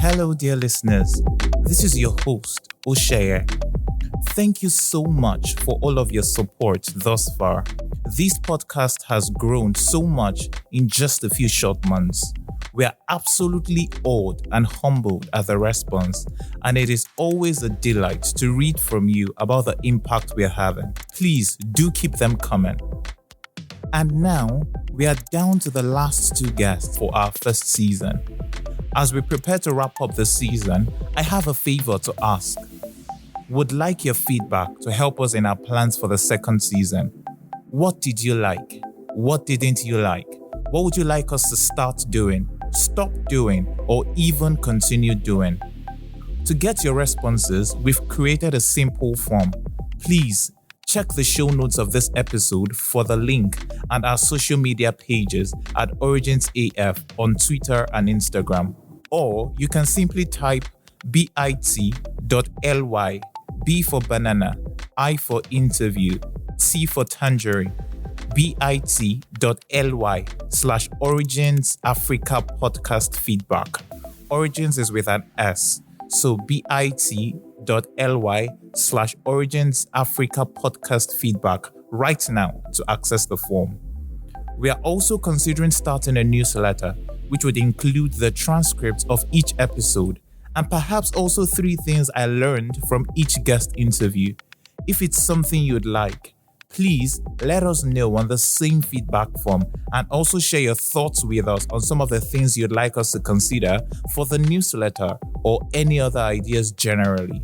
Hello, dear listeners. This is your host, Osheye. Thank you so much for all of your support thus far. This podcast has grown so much in just a few short months. We are absolutely awed and humbled at the response, and it is always a delight to read from you about the impact we are having. Please do keep them coming. And now, we are down to the last two guests for our first season. As we prepare to wrap up the season, I have a favor to ask. Would like your feedback to help us in our plans for the second season. What did you like? What didn't you like? What would you like us to start doing, stop doing, or even continue doing? To get your responses, we've created a simple form. Please check the show notes of this episode for the link and our social media pages at OriginsAF on Twitter and Instagram. Or you can simply type bit.ly, B for banana, I for interview, T for tangerine, bit.ly/Origins Africa Podcast Feedback. Origins is with an S, so bit.ly/Origins Africa Podcast Feedback right now to access the form. We are also considering starting a newsletter, which would include the transcripts of each episode and perhaps also 3 things I learned from each guest interview. If it's something you'd like, please let us know on the same feedback form and also share your thoughts with us on some of the things you'd like us to consider for the newsletter or any other ideas generally.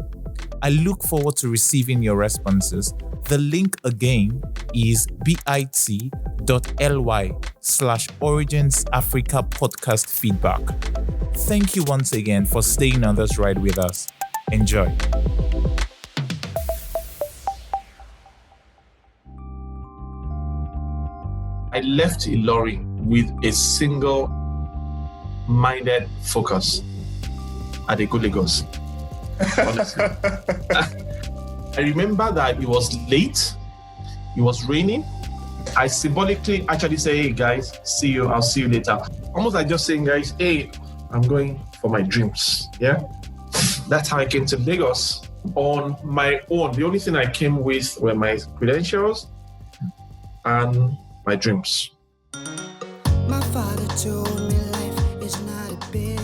I look forward to receiving your responses. The link again is bit.ly/Origins Africa Podcast Feedback. Thank you once again for staying on this ride with us. Enjoy. I left Ilorin with a single-minded focus at a good Lagos. Honestly. I remember that it was late, it was raining. I symbolically actually say, hey guys, I'll see you later. Almost like just saying, guys, hey, I'm going for my dreams. Yeah. That's how I came to Lagos on my own. The only thing I came with were my credentials and my dreams. My father told me life is not a bit.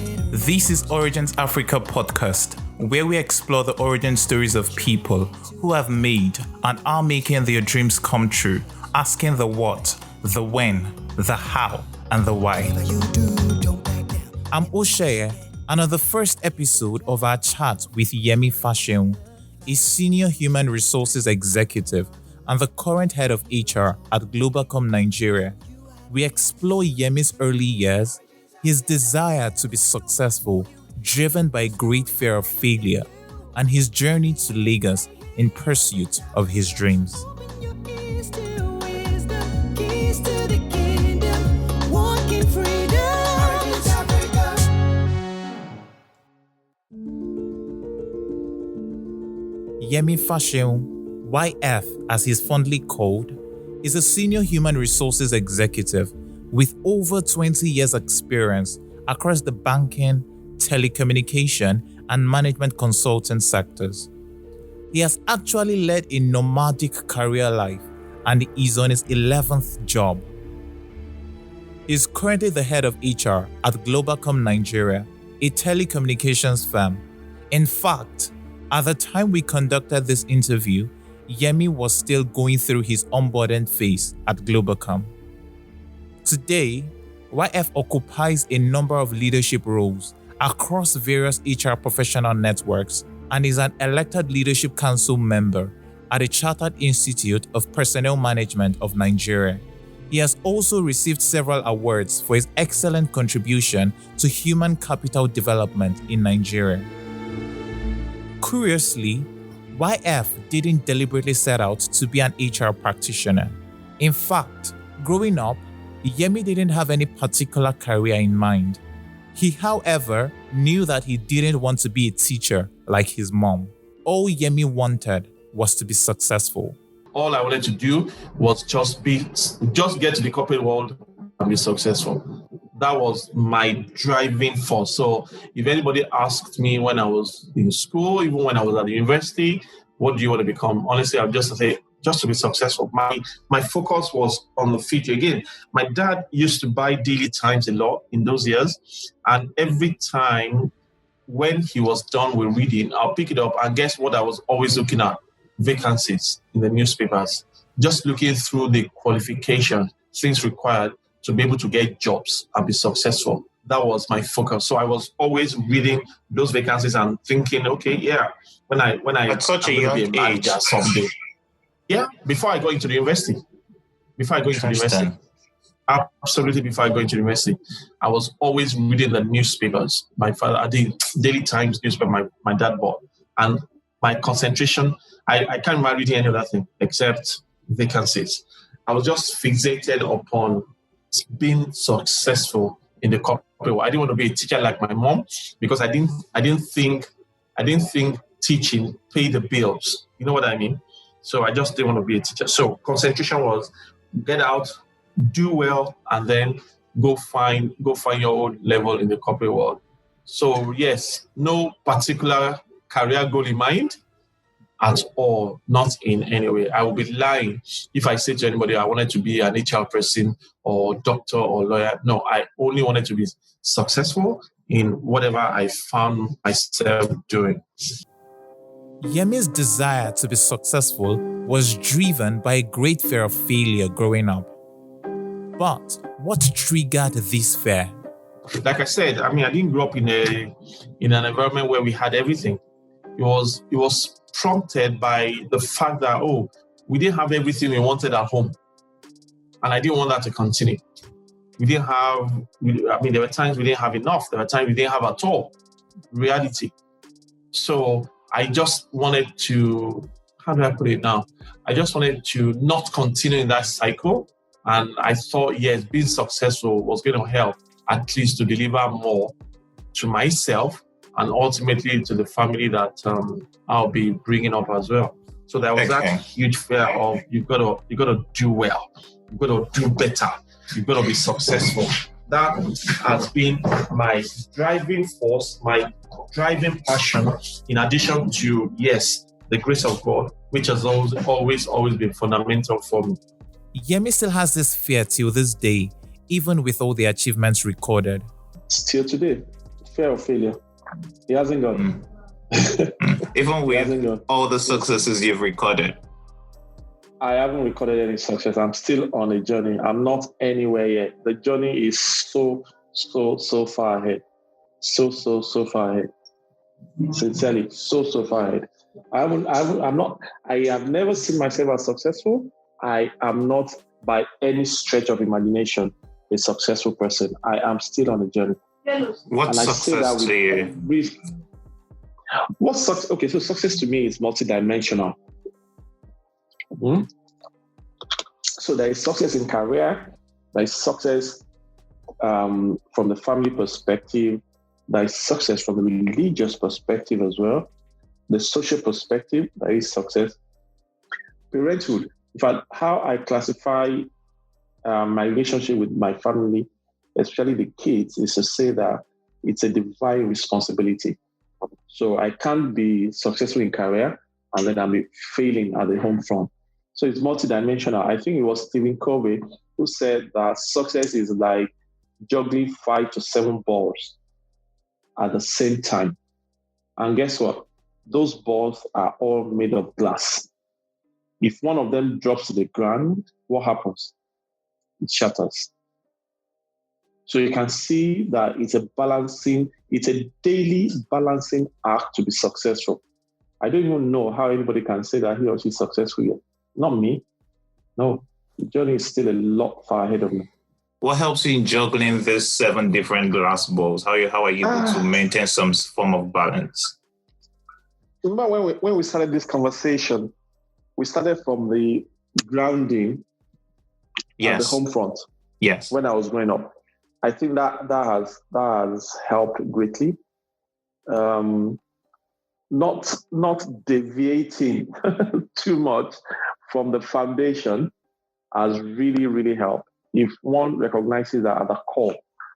This is Origins Africa Podcast, where we explore the origin stories of people who have made and are making their dreams come true, asking the what, the when, the how, and the why. I'm Osheye, and on the first episode of our chat with Yemi Faseun, a senior human resources executive and the current head of HR at Globacom Nigeria, we explore Yemi's early years, his desire to be successful, driven by a great fear of failure, and his journey to Lagos in pursuit of his dreams. Yemi Faseun, YF as he's fondly called, is a senior human resources executive with over 20 years experience across the banking, telecommunication, and management consulting sectors. He has actually led a nomadic career life and is on his 11th job. He is currently the head of HR at Globacom Nigeria, a telecommunications firm. In fact, at the time we conducted this interview, Yemi was still going through his onboarding phase at Globacom. Today, YF occupies a number of leadership roles across various HR professional networks and is an elected Leadership Council member at the Chartered Institute of Personnel Management of Nigeria. He has also received several awards for his excellent contribution to human capital development in Nigeria. Curiously, YF didn't deliberately set out to be an HR practitioner. In fact, growing up, Yemi didn't have any particular career in mind. He, however, knew that he didn't want to be a teacher like his mom. All Yemi wanted was to be successful. All I wanted to do was just get to the corporate world and be successful. That was my driving force. So if anybody asked me when I was in school, even when I was at the university, what do you want to become? Honestly, I'll just say, just to be successful. My focus was on the future. Again, my dad used to buy Daily Times a lot in those years. And every time when he was done with reading, I'll pick it up, and guess what I was always looking at? Vacancies in the newspapers. Just looking through the qualification, things required to be able to get jobs and be successful. That was my focus. So I was always reading those vacancies and thinking, okay, yeah, when I at such a young age someday. Yeah, before I go into the university. Absolutely, before I go into university, I was always reading the newspapers. My father, I did Daily Times newspaper, my dad bought. And my concentration, I can't remember reading any other thing except vacancies. I was just fixated upon being successful in the corporate world. I didn't want to be a teacher like my mom because I didn't think teaching paid the bills. You know what I mean? So I just didn't want to be a teacher. So concentration was get out, do well, and then go find your own level in the corporate world. So yes, no particular career goal in mind at all, not in any way. I would be lying if I say to anybody I wanted to be an HR person or doctor or lawyer. No, I only wanted to be successful in whatever I found myself doing. Yemi's desire to be successful was driven by a great fear of failure growing up. But what triggered this fear? Like I said, I didn't grow up in an environment where we had everything. It was prompted by the fact that, we didn't have everything we wanted at home. And I didn't want that to continue. There were times we didn't have enough. There were times we didn't have at all. Reality. So I just wanted to, how do I put it now? I just wanted to not continue in that cycle. And I thought, yes, being successful was going to help at least to deliver more to myself and ultimately to the family that I'll be bringing up as well. So there was that huge fear of you got to do well, you got to do better, you got to be successful. That has been my driving force, my driving passion. In addition to the grace of God, which has always been fundamental for me. Yemi still has this fear till this day, even with all the achievements recorded. Still today, fear of failure. He hasn't gone. Even with all the successes you've recorded. I haven't recorded any success. I'm still on a journey. I'm not anywhere yet. The journey is so far ahead. So far ahead. Sincerely, so far ahead. I have never seen myself as successful. I am not by any stretch of imagination a successful person. I am still on a journey. What's success to you? Okay, so success to me is multidimensional. Mm-hmm. So there is success in career, there is success from the family perspective, there is success from the religious perspective as well, the social perspective, there is success. Parenthood, in fact, how I classify my relationship with my family, especially the kids, is to say that it's a divine responsibility. So I can't be successful in career and then I'll be failing at the home front. So it's multidimensional. I think it was Stephen Covey who said that success is like juggling 5 to 7 balls at the same time. And guess what? Those balls are all made of glass. If one of them drops to the ground, what happens? It shatters. So you can see that it's a daily balancing act to be successful. I don't even know how anybody can say that he or she is successful yet. Not me. No, the journey is still a lot far ahead of me. What helps you in juggling these 7 different glass balls? How are you able to maintain some form of balance? Remember when we started this conversation, we started from the grounding at the home front. Yes. When I was growing up. I think that has helped greatly. Not deviating too much from the foundation has really, really helped. If one recognizes that at the core,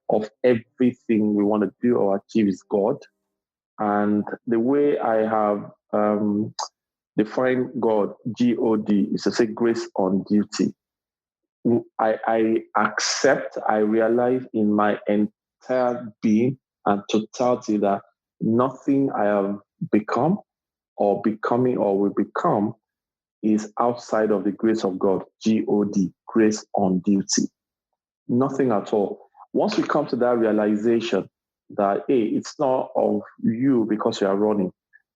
of everything we want to do or achieve is God. And the way I have defined God, G-O-D, is to say grace on duty. I accept, I realize in my entire being and totality that nothing I have become or becoming or will become is outside of the grace of God, G-O-D, grace on duty. Nothing at all. Once we come to that realization that, hey, it's not of you because you are running,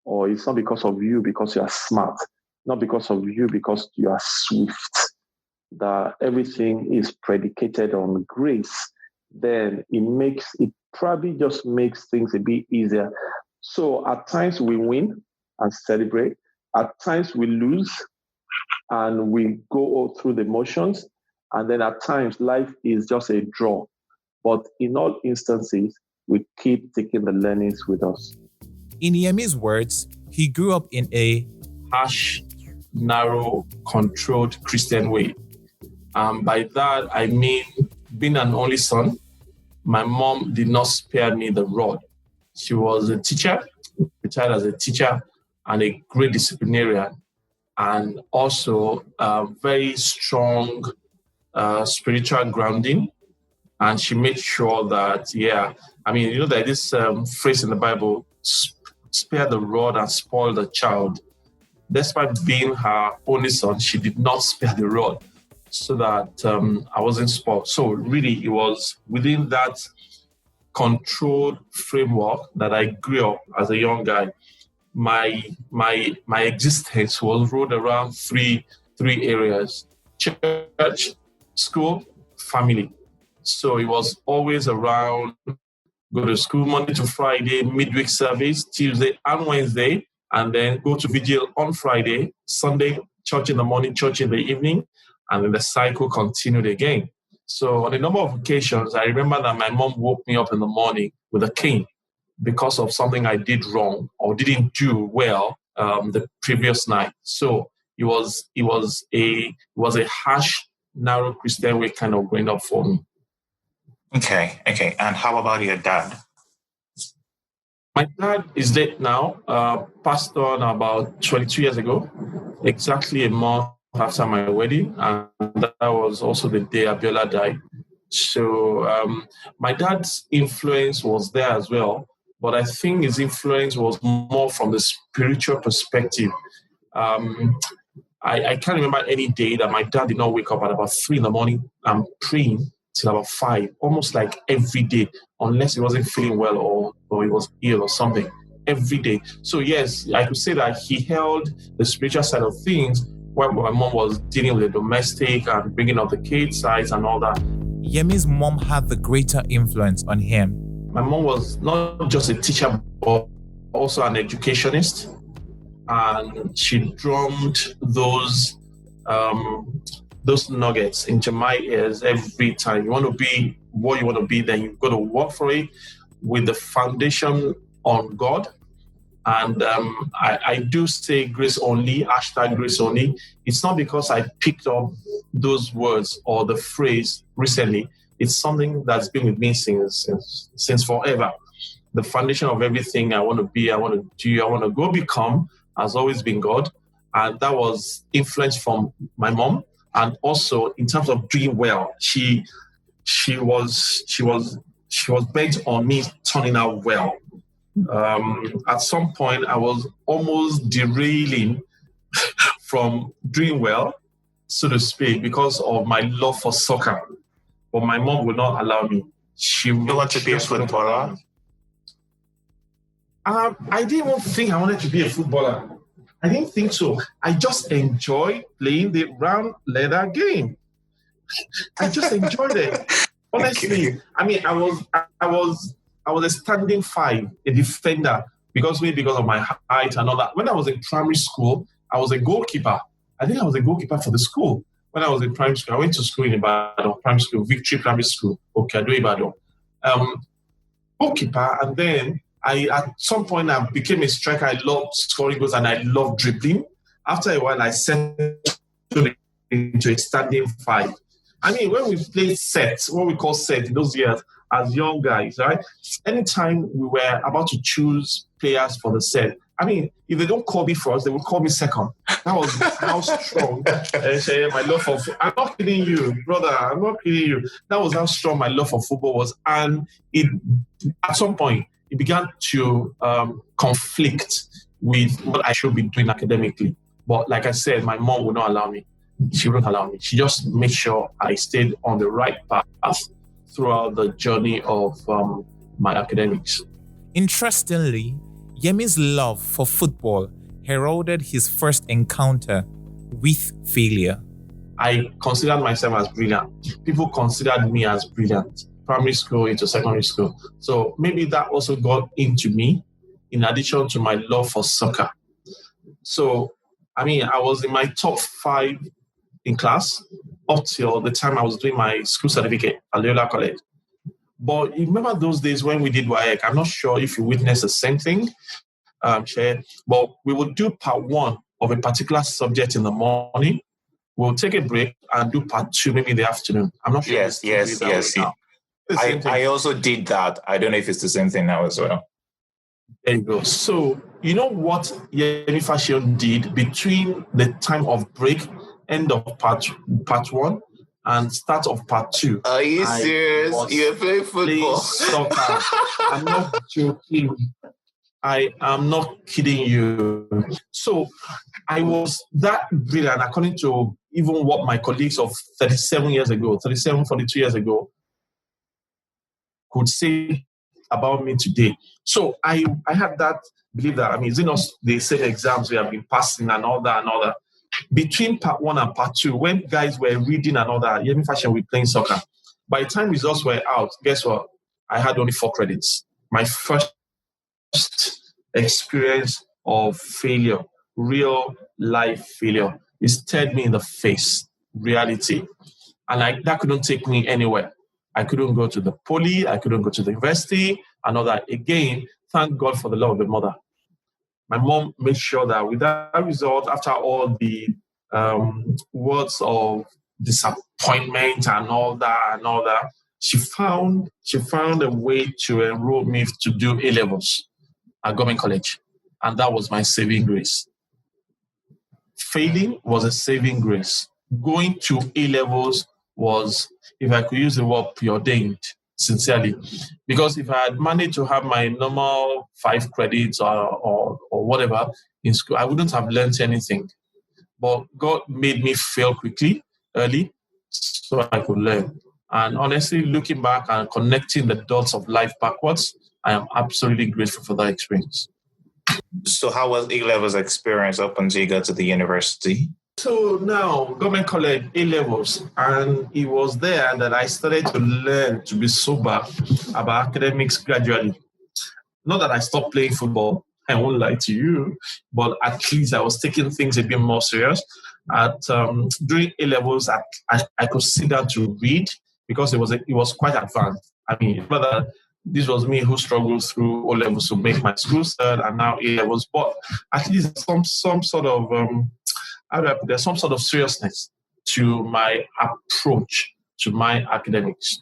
or it's not because of you because you are smart, not because of you because you are swift, that everything is predicated on grace, then it probably just makes things a bit easier. So at times we win and celebrate. At times we lose and we go through the motions. And then at times life is just a draw. But in all instances, we keep taking the learnings with us. In Yemi's words, he grew up in a harsh, narrow, controlled Christian way. By that, I mean, being an only son, my mom did not spare me the rod. She was a teacher, retired as a teacher, and a great disciplinarian, and also a very strong spiritual grounding. And she made sure that, that this phrase in the Bible, spare the rod and spoil the child. Despite being her only son, she did not spare the rod so that I wasn't spoiled. So really, it was within that controlled framework that I grew up as a young guy. My existence was rolled around three areas: church, school, family. So it was always around go to school Monday to Friday, midweek service, Tuesday and Wednesday, and then go to vigil on Friday, Sunday, church in the morning, church in the evening, and then the cycle continued again. So on a number of occasions, I remember that my mom woke me up in the morning with a cane because of something I did wrong or didn't do well the previous night. So it was a harsh, narrow Christian way kind of growing up for me. Okay. And how about your dad? My dad is dead now, passed on about 22 years ago, exactly a month after my wedding, and that was also the day Abiola died. So my dad's influence was there as well, but I think his influence was more from the spiritual perspective. I can't remember any day that my dad did not wake up at about 3 a.m. and praying till about 5, almost like every day, unless he wasn't feeling well or he was ill or something, every day. So yes, I could say that he held the spiritual side of things while my mom was dealing with the domestic and bringing up the kids' sides and all that. Yemi's mom had the greater influence on him. My mom was not just a teacher, but also an educationist. And she drummed those nuggets into my ears every time. You want to be what you want to be, then you've got to work for it with the foundation on God. And I do say grace only, hashtag grace only. It's not because I picked up those words or the phrase recently. It's something that's been with me since forever. The foundation of everything I want to be, I want to do, I want to go become has always been God. And that was influenced from my mom. And also in terms of doing well, she was bent on me turning out well. At some point, I was almost derailing from doing well, so to speak, because of my love for soccer. But my mom would not allow me. You want to be a footballer? I didn't even think I wanted to be a footballer. I didn't think so. I just enjoyed playing the round leather game. I just enjoyed it. Honestly, I mean, I was a standing 5, a defender, because of my height and all that. When I was in primary school, I was a goalkeeper. I think I was a goalkeeper for the school. When I was in primary school, I went to school in Ibadan, primary school, Victory Primary School, Okado Ibadan. Goalkeeper, and then at some point I became a striker. I loved scoring goals and I loved dribbling. After a while, I settled into a standing 5. I mean, when we played set, what we call set in those years, as young guys, right? Anytime we were about to choose players for the set, I mean, if they don't call me first, they will call me second. That was how strong my love for football. I'm not kidding you, brother. I'm not kidding you. That was how strong my love for football was. And it, at some point, it began to conflict with what I should be doing academically. But like I said, my mom would not allow me. She wouldn't allow me. She just made sure I stayed on the right path throughout the journey of my academics. Interestingly, Yemi's love for football heralded his first encounter with failure. I considered myself as brilliant. People considered me as brilliant. Primary school into secondary school. So maybe that also got into me in addition to my love for soccer. So, I mean, I was in my top 5 in class up till the time I was doing my school certificate at Loyola College. But you remember those days when we did WAEC? I'm not sure if you witnessed the same thing, Chair, but we would do part 1 of a particular subject in the morning. We'll take a break and do part 2 maybe in the afternoon. I'm not sure. Yes. I also did that. I don't know if it's the same thing now as well. There you go. So, you know what Yemi Faseun did between the time of break, end of part 1, and start of part 2? Are you serious? You're playing football? Soccer. I'm not joking. I am not kidding you. So I was that brilliant, according to even what my colleagues of 42 years ago could say about me today. So I had that belief that, I mean, is it not the same exams we have been passing and all that? Between part 1 and part 2, when guys were reading and all that, Yemi Faseun were playing soccer. By the time results were out, guess what? I had only 4 credits. My first experience of failure, real life failure, it stared me in the face, reality. And that couldn't take me anywhere. I couldn't go to the poly, I couldn't go to the university, and all that. Again, thank God for the love of the mother. My mom made sure that with that result, after all the words of disappointment and all that, she found a way to enroll me to do A-levels at Government College. And that was my saving grace. Failing was a saving grace. Going to A-levels was, if I could use the word, preordained, sincerely. Because if I had managed to have my normal 5 credits or whatever in school, I wouldn't have learned anything. But God made me fail quickly, early, so I could learn. And honestly, looking back and connecting the dots of life backwards, I am absolutely grateful for that experience. So how was A-levels experience up until you got to the university? So now, Government College, A-levels, and it was there that I started to learn to be sober about academics gradually. Not that I stopped playing football, I won't lie to you, but at least I was taking things a bit more serious. During A-levels, I could sit down to read because it was quite advanced. I mean, rather, this was me who struggled through O-levels to make my school cert and now A-levels, but at least some sort of there's some sort of seriousness to my approach to my academics.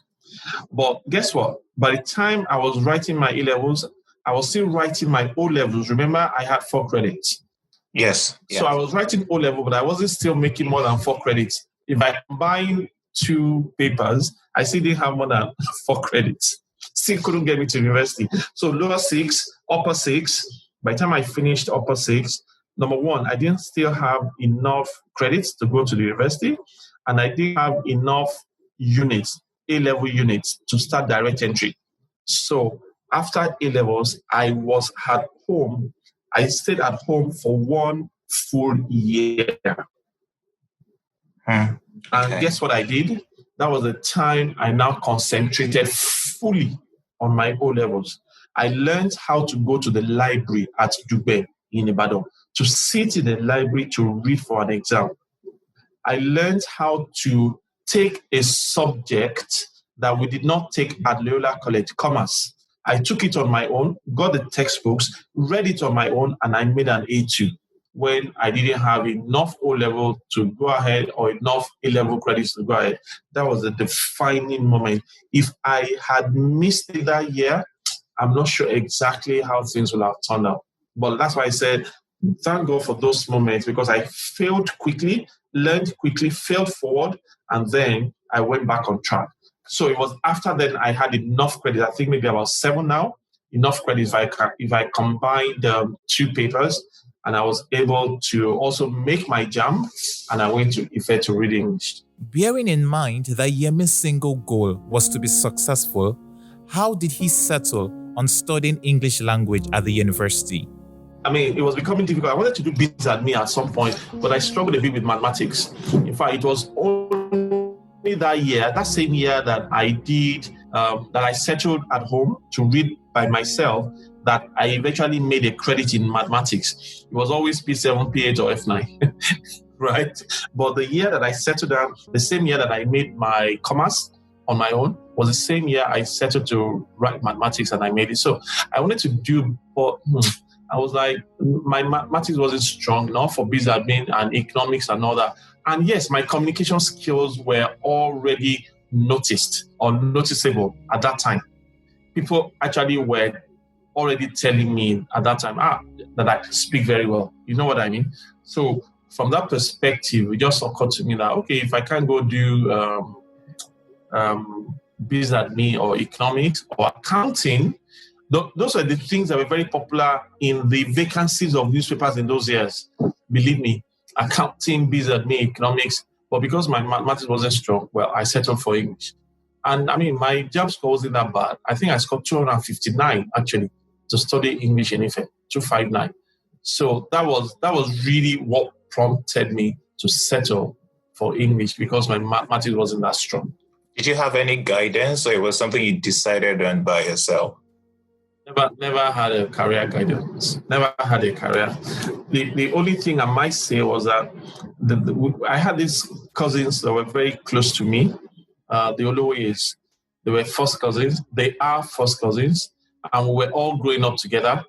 But guess what? By the time I was writing my A-levels, I was still writing my O-levels. Remember, I had 4 credits. Yes. So I was writing O-level, but I wasn't still making more than 4 credits. If I combine 2 papers, I still didn't have more than 4 credits. Still couldn't get me to university. So lower 6, upper 6. By the time I finished upper 6, number 1, I didn't still have enough credits to go to the university, and I didn't have enough units, A-level units, to start direct entry. So after A-levels, I was at home. I stayed at home for 1 full year. And guess what I did? That was the time I now concentrated fully on my O-levels. I learned how to go to the library at Dugbe in Ibadan, to sit in the library to read for an exam. I learned how to take a subject that we did not take at Loyola College, commerce. I took it on my own, got the textbooks, read it on my own, and I made an A2. when I didn't have enough O-level to go ahead or enough A-level credits to go ahead. That was a defining moment. If I had missed it that year, I'm not sure exactly how things would have turned out. But that's why I said, thank God for those moments, because I failed quickly, learned quickly, failed forward, and then I went back on track. So it was after then I had enough credit. I think maybe about 7 now, enough credit if I combined the 2 papers, and I was able to also make my jam, and I went to Ife to read English. Bearing in mind that Yemi's single goal was to be successful, how did he settle on studying English language at the university? I mean, it was becoming difficult. I wanted to do business admin at some point, but I struggled a bit with mathematics. In fact, it was only that same year that I did, that I settled at home to read by myself, that I eventually made a credit in mathematics. It was always P7, P8, or F9, right? But the year that I settled down, the same year that I made my commerce on my own, was the same year I settled to write mathematics, and I made it. So I wanted to do, but I was like, my mathematics wasn't strong enough for business admin and economics and all that. And yes, my communication skills were already noticed or noticeable at that time. People actually were already telling me at that time that I speak very well. You know what I mean? So from that perspective, it just occurred to me that, okay, if I can't go do business admin or economics or accounting, those are the things that were very popular in the vacancies of newspapers in those years. Believe me, accounting, business admin, economics. But because my mathematics wasn't strong, well, I settled for English. And I mean, my job score wasn't that bad. I think I scored 259 actually to study English in Ife, 259. So that was really what prompted me to settle for English, because my mathematics wasn't that strong. Did you have any guidance, or it was something you decided on by yourself? Never had a career guidance. Never had a career. The only thing I might say was that I had these cousins that were very close to me. The Olois, they were first cousins. They are first cousins, and we were all growing up together.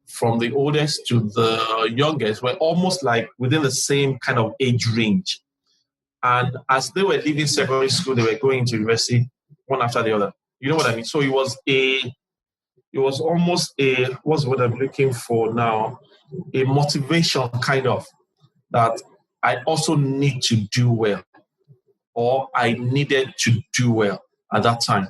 From the oldest to the youngest, we're almost like within the same kind of age range. And as they were leaving secondary school, they were going to university, one after the other. You know what I mean? So it was almost what's what I'm looking for now, a motivation kind of, that I also need to do well, or I needed to do well at that time.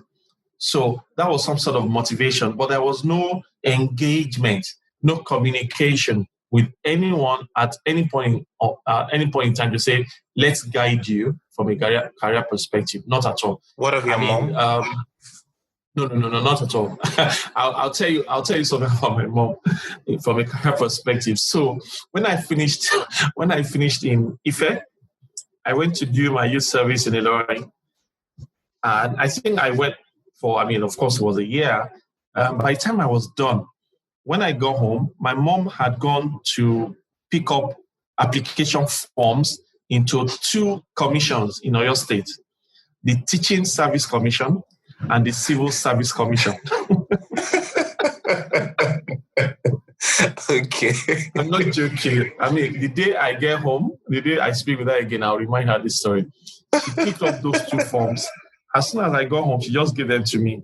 So that was some sort of motivation, but there was no engagement, no communication with anyone at any point in time to say, let's guide you from a career perspective. Not at all. What of your mom? No, not at all. I'll tell you something about my mom from a career perspective. So when I finished in Ife, I went to do my youth service in Ilorin, and I think I went for, of course, it was a year. By the time I was done, when I got home, my mom had gone to pick up application forms into 2 commissions in Oyo State: the Teaching Service Commission and the Civil Service Commission. Okay. I'm not joking. The day I get home, the day I speak with her again, I'll remind her this story. She picked up those 2 forms. As soon as I got home, she just gave them to me.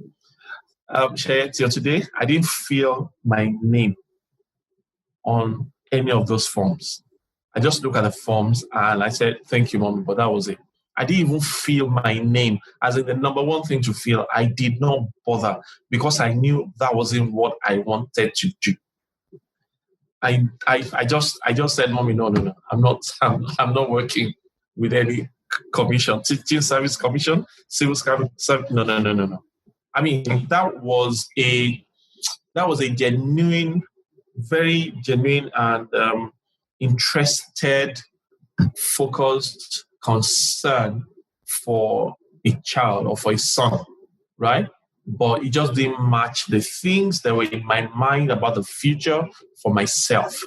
Till today, I didn't feel my name on any of those forms. I just looked at the forms and I said, thank you, Mommy, but that was it. I didn't even feel my name as in the number one thing to feel. I did not bother, because I knew that wasn't what I wanted to do. I just said, Mommy, no, I'm not working with any commission, Teaching Service Commission, Civil Service. No. That was a genuine, very genuine and interested, focused concern for a child or for a son, right? But it just didn't match the things that were in my mind about the future for myself.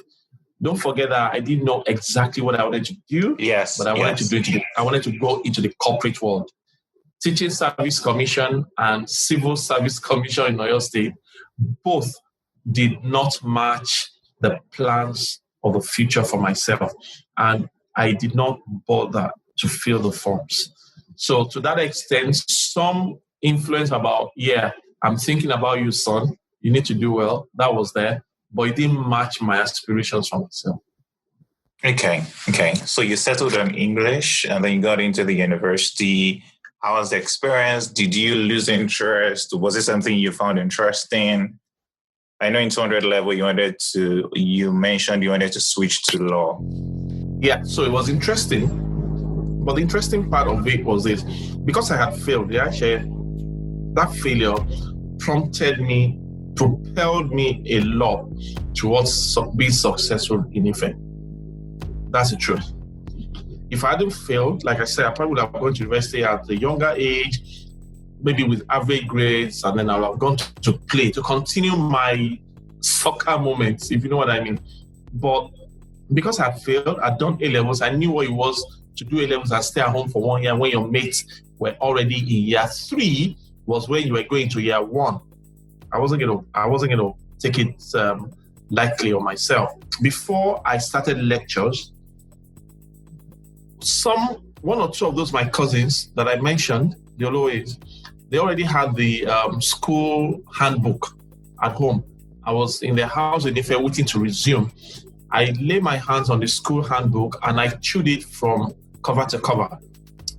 Don't forget that I didn't know exactly what I wanted to do. Yes, but I wanted to do it. I wanted to go into the corporate world. Teaching Service Commission and Civil Service Commission in Oyo State both did not match the plans of the future for myself. And I did not bother to fill the forms. So to that extent, some influence about, I'm thinking about you, son. You need to do well. That was there, but it didn't match my aspirations for myself. Okay. So you settled on English and then you got into the university. How was the experience? Did you lose interest? Was it something you found interesting? I know in 200 level, you mentioned you wanted to switch to law. Yeah, so it was interesting. But the interesting part of it was this. Because I had failed, that failure propelled me a lot towards being successful in Ife. That's the truth. If I hadn't failed, like I said, I probably would have gone to university at a younger age, maybe with average grades, and then I would have gone to play, to continue my soccer moments, if you know what I mean. But because I had failed, I'd done A-levels, I knew what it was to do A-levels and stay at home for 1 year when your mates were already in year 3, was when you were going to year 1. I wasn't gonna take it lightly on myself. Before I started lectures, one or two of those my cousins that I mentioned, they already had the school handbook at home. I was in their house in Ife waiting to resume. I lay my hands on the school handbook and I chewed it from cover to cover.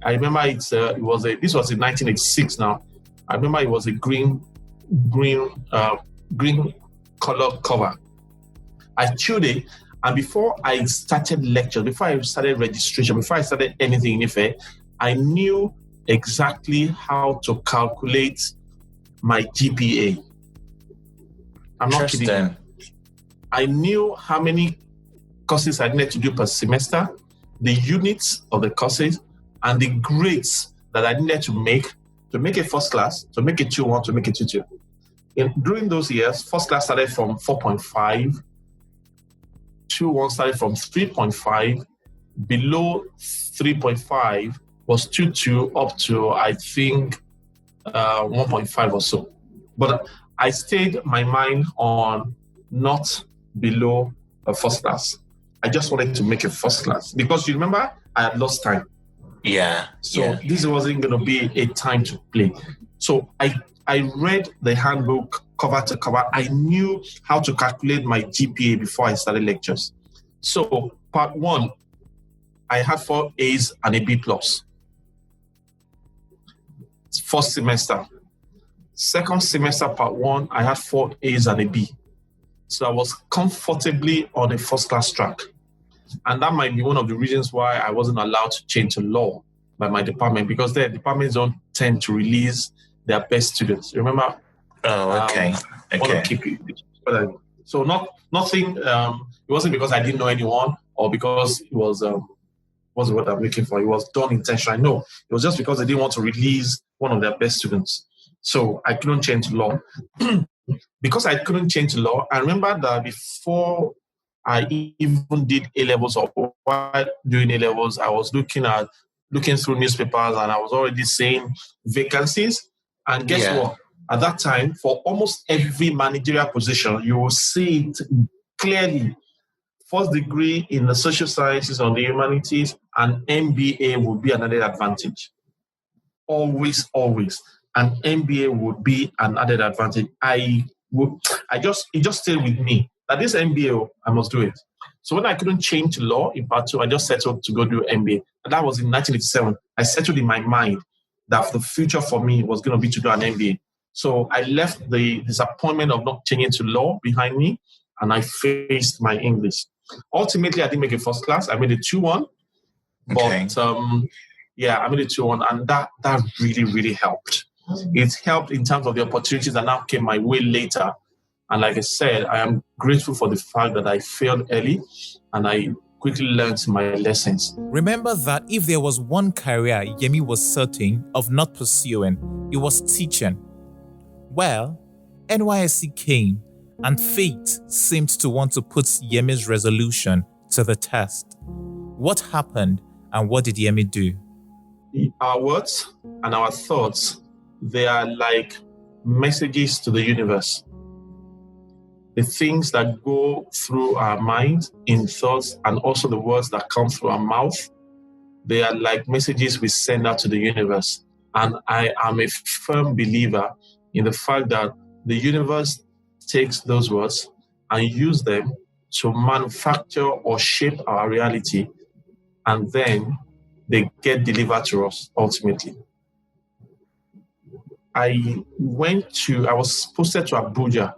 I remember this was in 1986 now. I remember it was a green colored cover. I chewed it, and before I started lecture, before I started registration, before I started anything in Ife, I knew exactly how to calculate my GPA. I'm not kidding you. I knew how many courses I needed to do per semester, the units of the courses, and the grades that I needed to make a first class, to make a 2-1, to make a 2-2. During those years, first class started from 4.5, 2-1 started from 3.5, below 3.5 was 2-2 up to, I think, 1.5 or so. But I stayed my mind on not below a first class. I just wanted to make a first class because you remember I had lost time. Yeah. So this wasn't going to be a time to play. So I read the handbook cover to cover. I knew how to calculate my GPA before I started lectures. So part 1, I had 4 A's and a B+. First semester. Second semester, part 1, I had 4 A's and a B. So I was comfortably on a first class track. And that might be one of the reasons why I wasn't allowed to change to law by my department, because their departments don't tend to release their best students. Remember? Oh, okay. So nothing. It wasn't because I didn't know anyone or because it was what's the word I'm looking for. It was done intentionally. No, it was just because they didn't want to release one of their best students. So I couldn't change law. Because I couldn't change law, I remember that before I even did A-levels or while doing A-levels, I was looking through newspapers and I was already seeing vacancies. And guess what? At that time, for almost every managerial position, you will see it clearly. First degree in the social sciences or the humanities, and MBA would be another advantage. Always. An MBA would be an added advantage. It just stayed with me that this MBA, I must do it. So when I couldn't change law in part 2, I just settled to go do MBA. And that was in 1987. I settled in my mind that the future for me was going to be to do an MBA. So I left the disappointment of not changing to law behind me, and I faced my English. Ultimately, I didn't make a first class. I made a 2-1. Okay. But I made a 2-1, and that really, really helped. It helped in terms of the opportunities that now came my way later. And like I said, I am grateful for the fact that I failed early and I quickly learned my lessons. Remember that if there was one career Yemi was certain of not pursuing, it was teaching. Well, NYSC came and fate seemed to want to put Yemi's resolution to the test. What happened and what did Yemi do? Our words and our thoughts, they are like messages to the universe. the things that go through our mind in thoughts and also the words that come through our mouth, they are like messages we send out to the universe. And I am a firm believer in the fact that the universe takes those words and use them to manufacture or shape our reality, and then they get delivered to us ultimately. I was posted to Abuja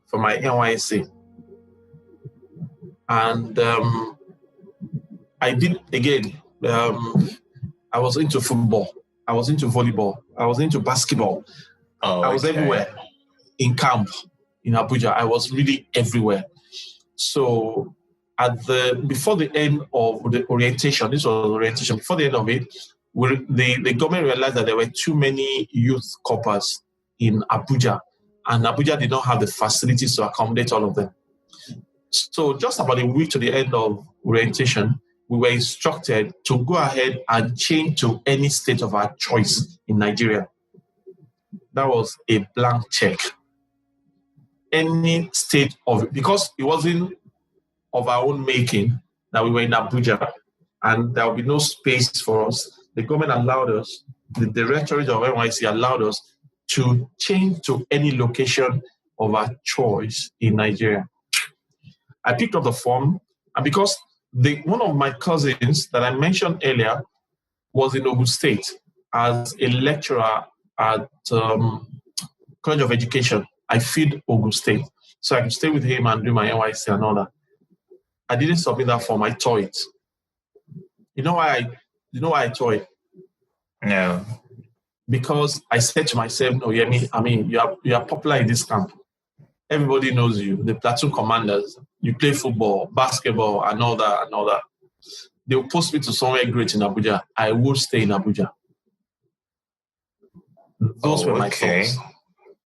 for my NYSC. And I did, again, I was into football. I was into volleyball. I was into basketball. I was everywhere in camp in Abuja. I was really everywhere. So before the end of the orientation, this was orientation, before the end of it, the government realized that there were too many youth corpers in Abuja, and Abuja did not have the facilities to accommodate all of them. So just about a week to the end of orientation, we were instructed to go ahead and change to any state of our choice in Nigeria. That was a blank check. Any state because it wasn't of our own making that we were in Abuja, and there will be no space for us. The government allowed us, the Directorate of NYC allowed us to change to any location of our choice in Nigeria. I picked up the form, and because one of my cousins that I mentioned earlier was in Ogun State as a lecturer at College of Education. I feed Ogun State, so I could stay with him and do my NYC and all that. I didn't submit that form. I tore it. You know why I tore it? No. Because I said to myself, no, Yemi, I mean, you are popular in this camp. Everybody knows you, the platoon commanders. You play football, basketball, and all that. They'll post me to somewhere great in Abuja. I will stay in Abuja. Those were my thoughts.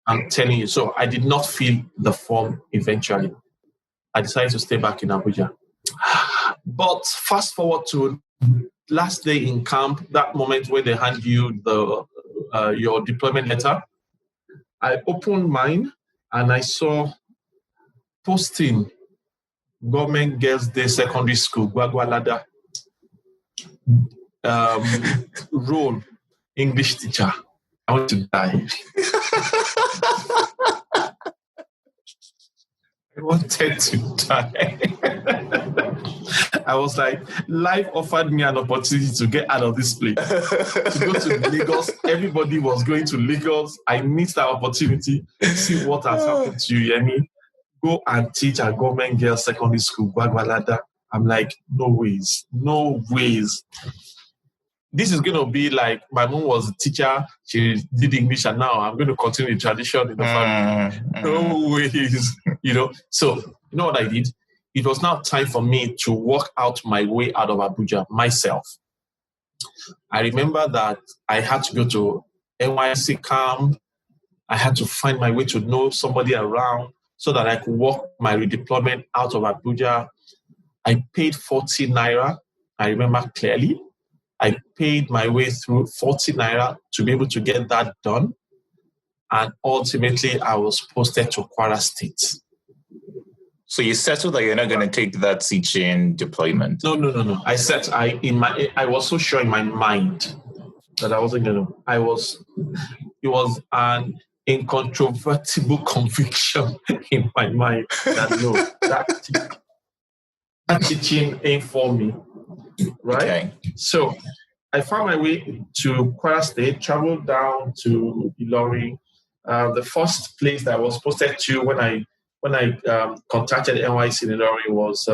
I'm telling you. So I did not fill the form eventually. I decided to stay back in Abuja. But fast forward to last day in camp, that moment when they hand you your deployment letter, I opened mine and I saw posting Government Girls Day Secondary School, Gwagwalada, role English teacher. I want to die. I wanted to die. I was like, life offered me an opportunity to get out of this place, to go to Lagos. Everybody was going to Lagos. I missed that opportunity. See what has happened to you, Yemi. Go and teach at Government Girls Secondary School, Gwagwalada. I'm like, no ways. This is going to be like, my mom was a teacher, she did English, and now I'm going to continue the tradition in the family. No ways, So, you know what I did? It was now time for me to work out my way out of Abuja myself. I remember that I had to go to NYC camp. I had to find my way to know somebody around so that I could work my redeployment out of Abuja. I paid 40 Naira. I remember clearly. I paid my way through 40 Naira to be able to get that done. And ultimately, I was posted to Kwara State. So you settled that you're not going to take that teaching deployment? No. I was so sure in my mind that I wasn't going to. It was an incontrovertible conviction in my mind that no, that teaching ain't for me. Right? Okay. So I found my way to Kwara State, traveled down to Ilorin. The first place that I was posted to when I contacted NYC in Ilorin was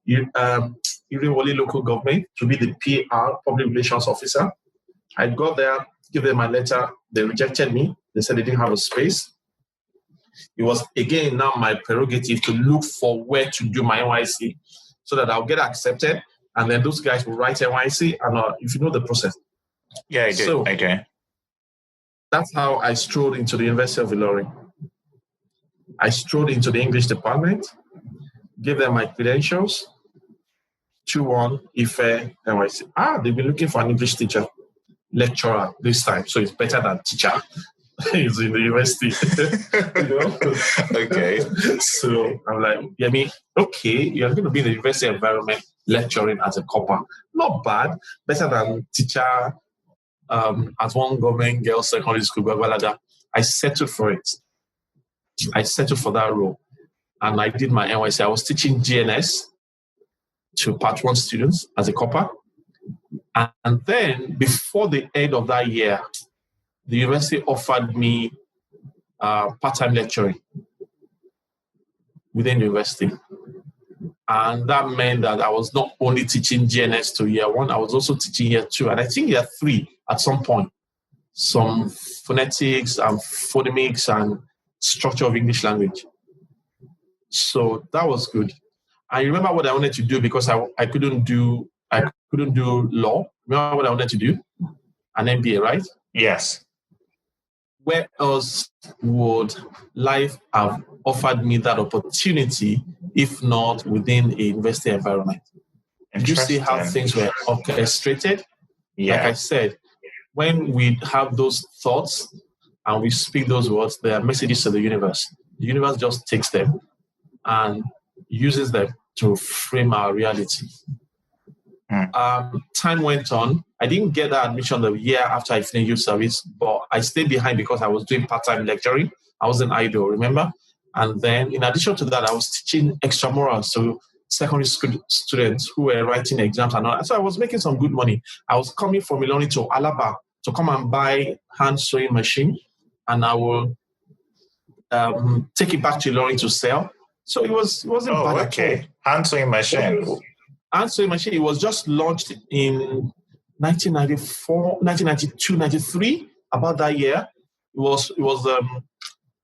Ilorin local government to be the PR, public relations officer. I got there, gave them my letter. They rejected me. They said they didn't have a space. It was, again, now my prerogative to look for where to do my NYC so that I'll get accepted. And then those guys will write NYC, and if you know the process. Yeah, I do. So, okay. That's how I strolled into the University of Ilorin. I strolled into the English department, gave them my credentials, 2-1, Ife, NYC. They've been looking for an English teacher, lecturer this time, so it's better than teacher. is in the university. Okay. So I'm like, Yemi, okay, you're going to be in the university environment lecturing as a copper. Not bad. Better than teacher at one government girls' secondary school. I settled for it. I settled for that role. And I did my NYC. I was teaching GNS to Part 1 students as a copper. And then before the end of that year, the university offered me part-time lecturing within the university. And that meant that I was not only teaching GNS to year 1, I was also teaching year 2. And I think year 3 at some point, some phonetics and phonemics and structure of English language. So that was good. I remember what I wanted to do because I couldn't do law. Remember what I wanted to do? An MBA, right? Yes. Where else would life have offered me that opportunity if not within a university environment? Did you see how things were orchestrated? Yeah. Like I said, when we have those thoughts and we speak those words, they are messages to the universe. The universe just takes them and uses them to frame our reality. Time went on. I didn't get that admission the year after I finished youth service, but I stayed behind because I was doing part-time lecturing. I was an idol, remember? And then in addition to that, I was teaching extramurals to secondary school students who were writing exams and all that. So I was making some good money. I was coming from Ilorin to Alaba to come and buy hand sewing machine, and I will take it back to Ilorin to sell. So it wasn't bad at all. Hand sewing machine. Hand sewing machine, it was just launched in 1992, 93, about that year. It was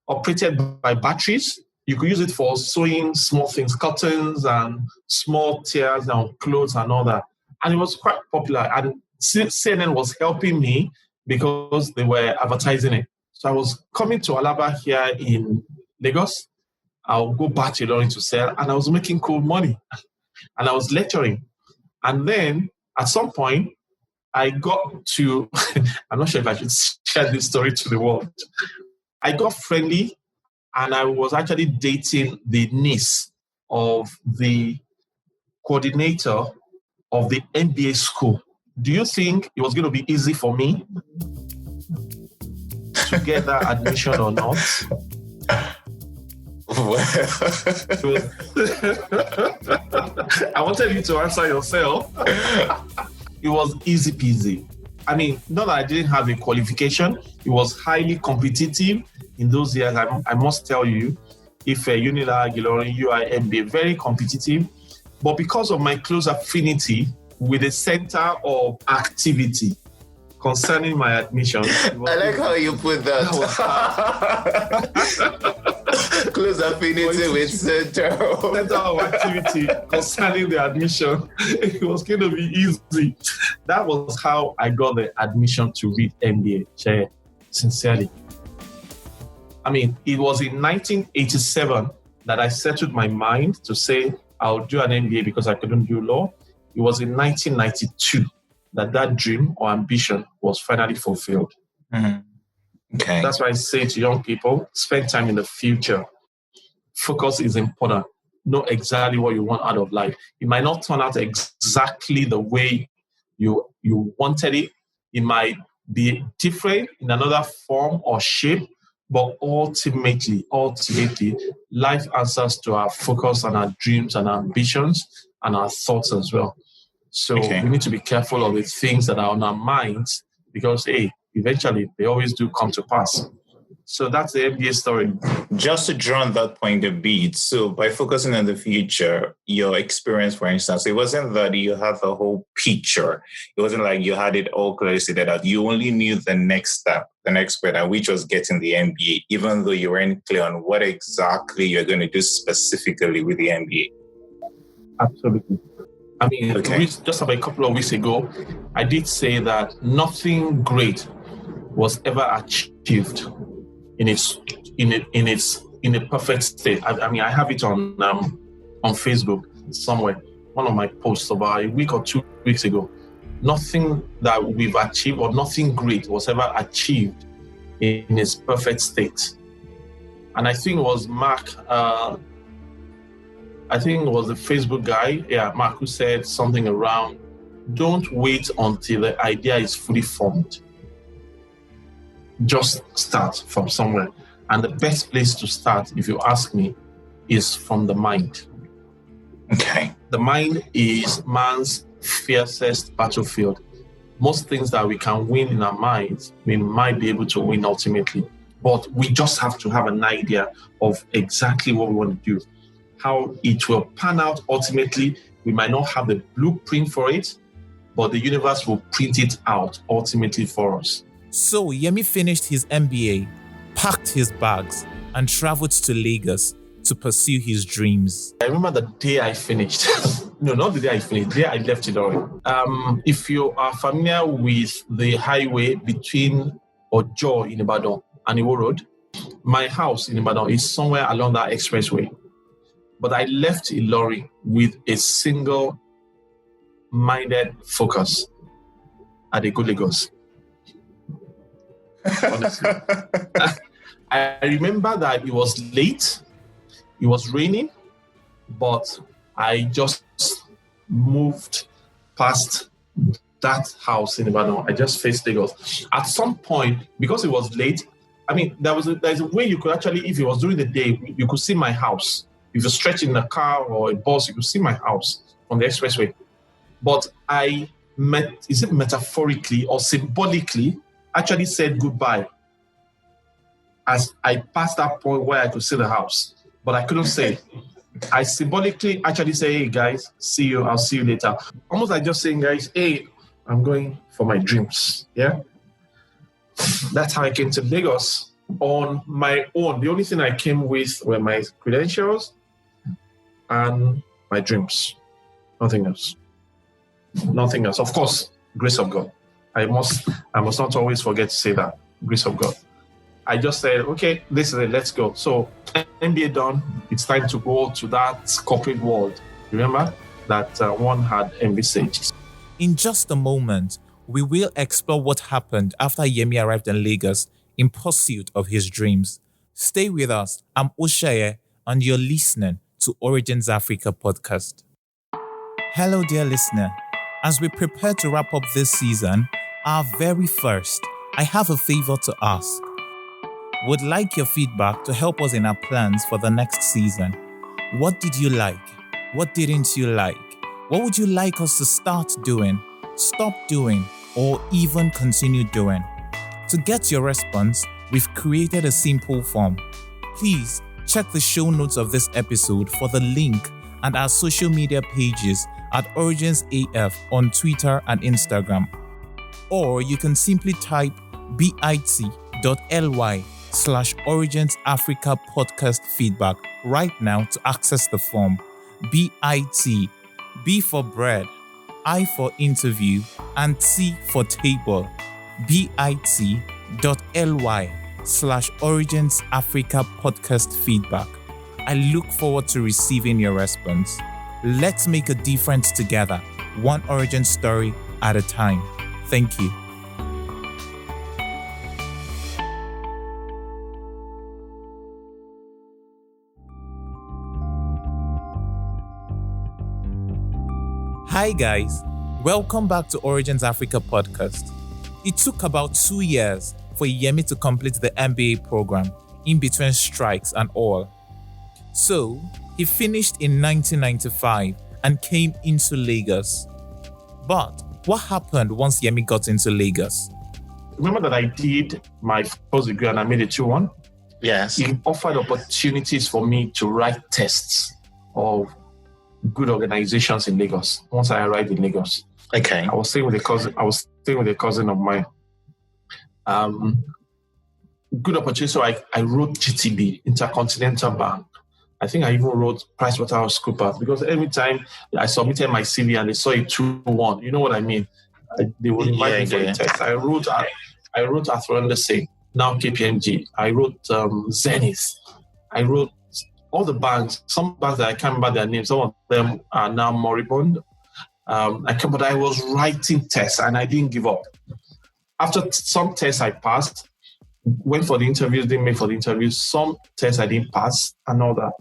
operated by batteries. You could use it for sewing small things, curtains and small tears on clothes and all that. And it was quite popular. And CNN was helping me because they were advertising it. So I was coming to Alaba here in Lagos. I'll go back to Ilorin to sell, and I was making cool money. And I was lecturing. And then at some point, I got to, I'm not sure if I should share this story to the world. I got friendly, and I was actually dating the niece of the coordinator of the MBA school. Do you think it was going to be easy for me to get that admission or not? I wanted you to answer yourself. It was easy peasy. I mean, not that I didn't have a qualification. It was highly competitive in those years. I must tell you, if Unilag, Ilorin, UIMB, very competitive. But because of my close affinity with the center of activity concerning my admission, I like how you put that. Close affinity with center of activity concerning the admission. It was going to be easy. That was how I got the admission to read MBA. Sincerely. I mean, it was in 1987 that I settled my mind to say I'll do an MBA because I couldn't do law. It was in 1992 that dream or ambition was finally fulfilled. Mm-hmm. Okay. That's why I say to young people, spend time in the future. Focus is important. Know exactly what you want out of life. It might not turn out exactly the way you wanted it. It might be different in another form or shape, but ultimately, life answers to our focus and our dreams and our ambitions and our thoughts as well. So we need to be careful of the things that are on our minds because, eventually they always do come to pass. So that's the MBA story. Just to draw on that point a bit, so by focusing on the future, your experience, for instance, it wasn't that you had the whole picture. It wasn't like you had it all clearly stated out. You only knew the next step, the next step, which was getting the MBA, even though you weren't clear on what exactly you're going to do specifically with the MBA. Absolutely. I mean, just about a couple of weeks ago, I did say that nothing great was ever achieved in a perfect state. I mean, I have it on Facebook somewhere. One of my posts about a week or 2 weeks ago. Nothing that we've achieved or nothing great was ever achieved in its perfect state. And I think it was Mark, I think it was the Facebook guy, Mark, who said something around, don't wait until the idea is fully formed. Just start from somewhere. And the best place to start, if you ask me, is from the mind. Okay. The mind is man's fiercest battlefield. Most things that we can win in our minds, we might be able to win ultimately. But we just have to have an idea of exactly what we want to do. How it will pan out ultimately, we might not have the blueprint for it, but the universe will print it out ultimately for us. So Yemi finished his MBA, packed his bags, and traveled to Lagos to pursue his dreams. I remember the day I finished. No, not the day I finished, the day I left Ilorin. If you are familiar with the highway between Ojo in Ibadan and Iwo Road, my house in Ibadan is somewhere along that expressway. But I left Ilorin with a single-minded focus at the good Lagos. Honestly. I remember that it was late, it was raining, but I just moved past that house in Ibadan. I just faced Lagos. At some point, because it was late, there's a way you could actually, if it was during the day, you could see my house. If you stretch in a car or a bus, you could see my house on the expressway. But I metaphorically or symbolically actually said goodbye as I passed that point where I could see the house, but I couldn't say it. I symbolically actually say, hey guys, see you, I'll see you later. Almost like just saying, guys, hey, I'm going for my dreams. Yeah. That's how I came to Lagos on my own. The only thing I came with were my credentials and my dreams. Nothing else. Nothing else. Of course, grace of God. I must not always forget to say that. Grace of God. I just said, okay, this is it, let's go. So MBA done, it's time to go to that corporate world. Remember that one had envisaged. In just a moment, we will explore what happened after Yemi arrived in Lagos in pursuit of his dreams. Stay with us. I'm Oshaye, and you're listening to Origins Africa podcast. Hello, dear listener. As we prepare to wrap up this season, our very first, I have a favor to ask. Would like your feedback to help us in our plans for the next season. What did you like? What didn't you like? What would you like us to start doing, stop doing, or even continue doing? To get your response, we've created a simple form. Please check the show notes of this episode for the link and our social media pages at Origins AF on Twitter and Instagram. Or you can simply type bit.ly/Origins Africa podcast feedback right now to access the form. BIT, B for bread, I for interview, and T for table. bit.ly/Origins Africa podcast feedback. I look forward to receiving your response. Let's make a difference together, one origin story at a time. Thank you. Hi guys, welcome back to Origins Africa podcast. It took about 2 years for Yemi to complete the MBA program in between strikes and all. So, he finished in 1995 and came into Lagos. But what happened once Yemi got into Lagos? Remember that I did my first degree and I made a 2-1? Yes. It offered opportunities for me to write tests of good organizations in Lagos once I arrived in Lagos. Okay. I was staying with a cousin of mine. Good opportunity. So I wrote GTB, Intercontinental Bank. I think I even wrote PricewaterhouseCoopers because every time I submitted my CV and they saw a 2-1, you know what I mean? They would invite me for a test. I wrote Athlone, now KPMG. I wrote Zenith. I wrote all the banks. Some banks that I can't remember their names. Some of them are now moribund. But I was writing tests and I didn't give up. After some tests I passed, Went for the interviews, didn't make for the interviews. Some tests I didn't pass and all that.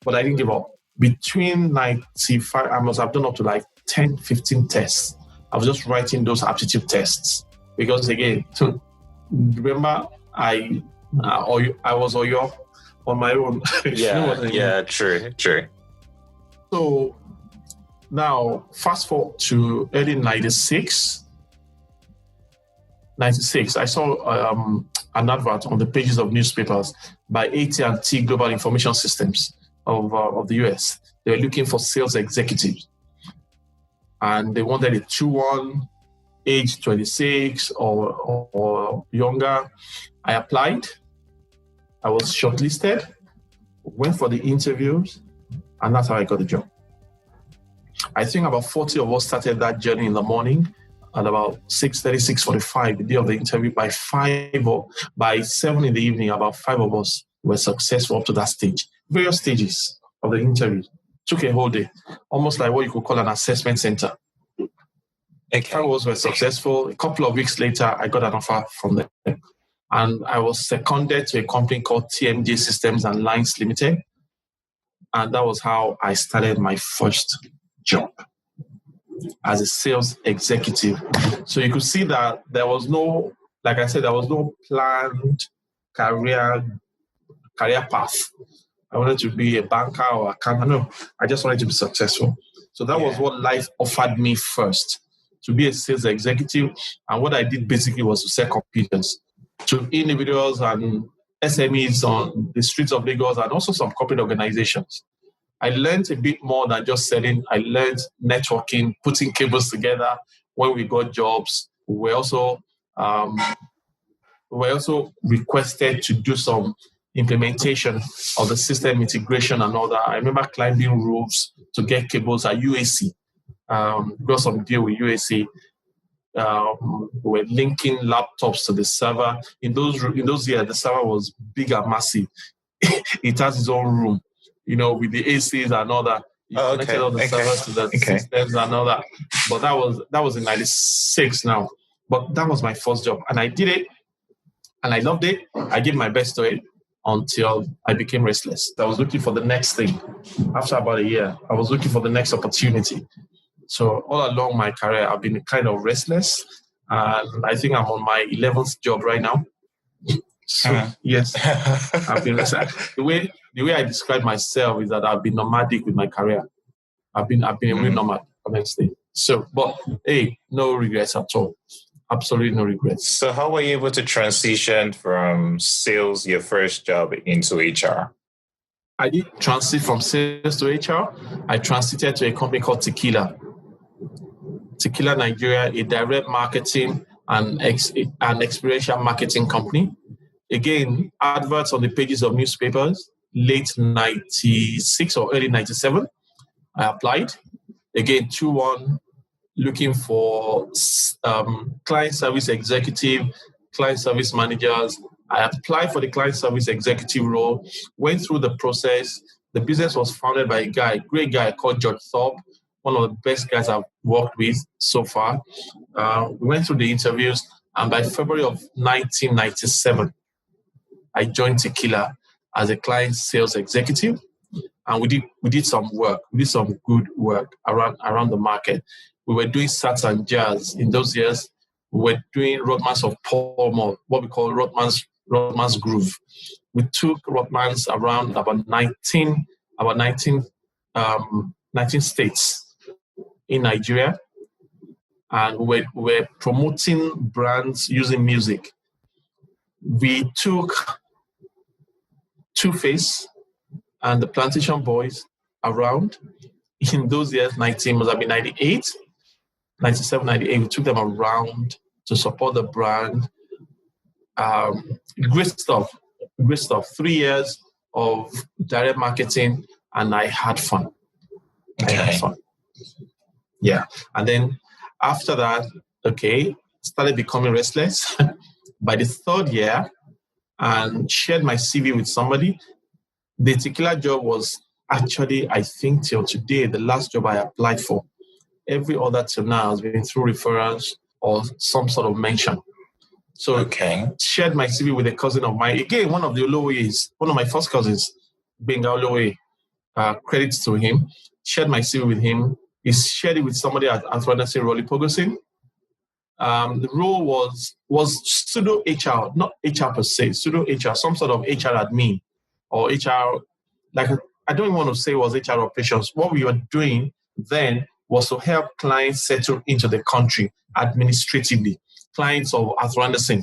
But I didn't give up. Between 95, I must have done up to like 10, 15 tests. I was just writing those aptitude tests. Because again, remember, I was Oyo on my own. True. So now, fast forward to early 96, I saw an advert on the pages of newspapers by AT&T Global Information Systems of the US. They were looking for sales executives. And they wanted a 2-1, age 26 or younger. I applied. I was shortlisted, went for the interviews, and that's how I got the job. I think about 40 of us started that journey in the morning. At about 6:30, 6:45, the day of the interview, by 7 in the evening, about 5 of us were successful up to that stage. Various stages of the interview. Took a whole day, almost like what you could call an assessment center. 5 of us were successful. A couple of weeks later, I got an offer from them. And I was seconded to a company called TMJ Systems and Lines Limited. And that was how I started my first job as a sales executive. So you could see that there was no planned career path. I wanted to be a banker or accountant. No, I just wanted to be successful. So that was what life offered me first, to be a sales executive. And what I did basically was to sell computers to individuals and SMEs on the streets of Lagos and also some corporate organizations. I learned a bit more than just selling. I learned networking, putting cables together. When we got jobs, we were also requested to do some implementation of the system integration and all that. I remember climbing roofs to get cables at UAC. Got some deal with UAC. We were linking laptops to the server. In those years, the server was big and massive. It has its own room, with the ACs and all that. You connected all the servers to the systems and all that. But that was in 96 now. But that was my first job. And I did it. And I loved it. I gave my best to it until I became restless. I was looking for the next thing. After about a year, I was looking for the next opportunity. So all along my career, I've been kind of restless. And I think I'm on my 11th job right now. So, yes, I've been restless. The way I describe myself is that I've been nomadic with my career. I've been a real nomad, honestly. So, but hey, no regrets at all. Absolutely no regrets. So how were you able to transition from sales, your first job, into HR? I did transit from sales to HR. I transited to a company called Tequila Nigeria, a direct marketing and experiential marketing company. Again, adverts on the pages of newspapers, late 96 or early 97. I applied. Again, 2-1, looking for client service executive, client service managers. I applied for the client service executive role, went through the process. The business was founded by a great guy called George Thorpe, one of the best guys I've worked with so far. We went through the interviews, and by February of 1997, I joined Tequila as a client sales executive. And we did some work. We did some good work around the market. We were doing Sats and Jazz. In those years, we were doing Rodmans of Paul Mall, what we call Rodman's Groove. We took Rodmans around about 19 states in Nigeria. And we were promoting brands using music. We took Two-Face and the Plantation Boys around. In those years, must have been 98, 97, 98. We took them around to support the brand. Great stuff. 3 years of direct marketing, and I had fun. Yeah. And then after that, started becoming restless. By the 3rd year, and shared my CV with somebody. The Tequila job was actually, I think till today, the last job I applied for. Every other till now has been through referrals or some sort of mention. So shared my CV with a cousin of mine. Again, one of the Olowe's, one of my first cousins, Benga Olowe, credits to him. Shared my CV with him. He shared it with somebody at Rolly Pogosin. The role was pseudo HR, not HR per se, pseudo HR, some sort of HR admin or HR, like I don't even want to say it was HR operations. What we were doing then was to help clients settle into the country administratively. Clients of Arthur Andersen,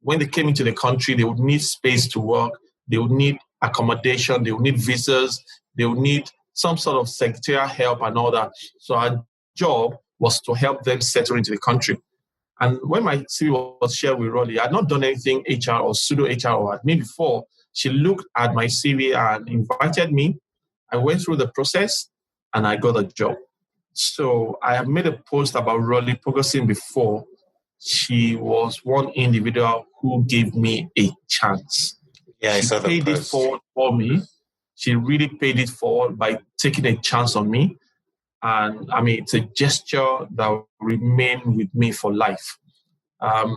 when they came into the country, they would need space to work, they would need accommodation, they would need visas, they would need some sort of secretarial help and all that. So our job was to help them settle into the country. And when my CV was shared with Rolly, I had not done anything HR or pseudo HR or admin before. She looked at my CV and invited me. I went through the process and I got a job. So I have made a post about Rolly Pogosin before. She was one individual who gave me a chance. Yeah, she paid it forward for me. She really paid it forward by taking a chance on me. And I mean, it's a gesture that will remain with me for life. I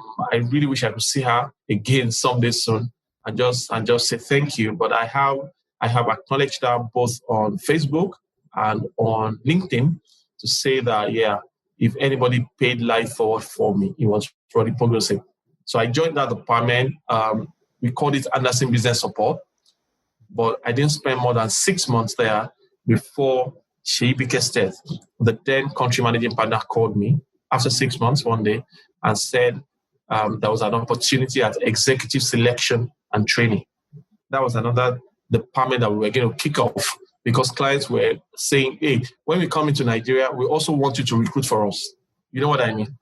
really wish I could see her again someday soon and just say thank you. But I have acknowledged her both on Facebook and on LinkedIn to say that, yeah, if anybody paid life forward for me, it was Rolly Pogosin. So I joined that department. We called it Andersen Business Support. But I didn't spend more than 6 months there before Sheyi Bikested, the then country managing partner, called me after 6 months one day and said there was an opportunity at executive selection and training. That was another department that we were going to kick off because clients were saying, hey, when we come into Nigeria, we also want you to recruit for us. You know what I mean?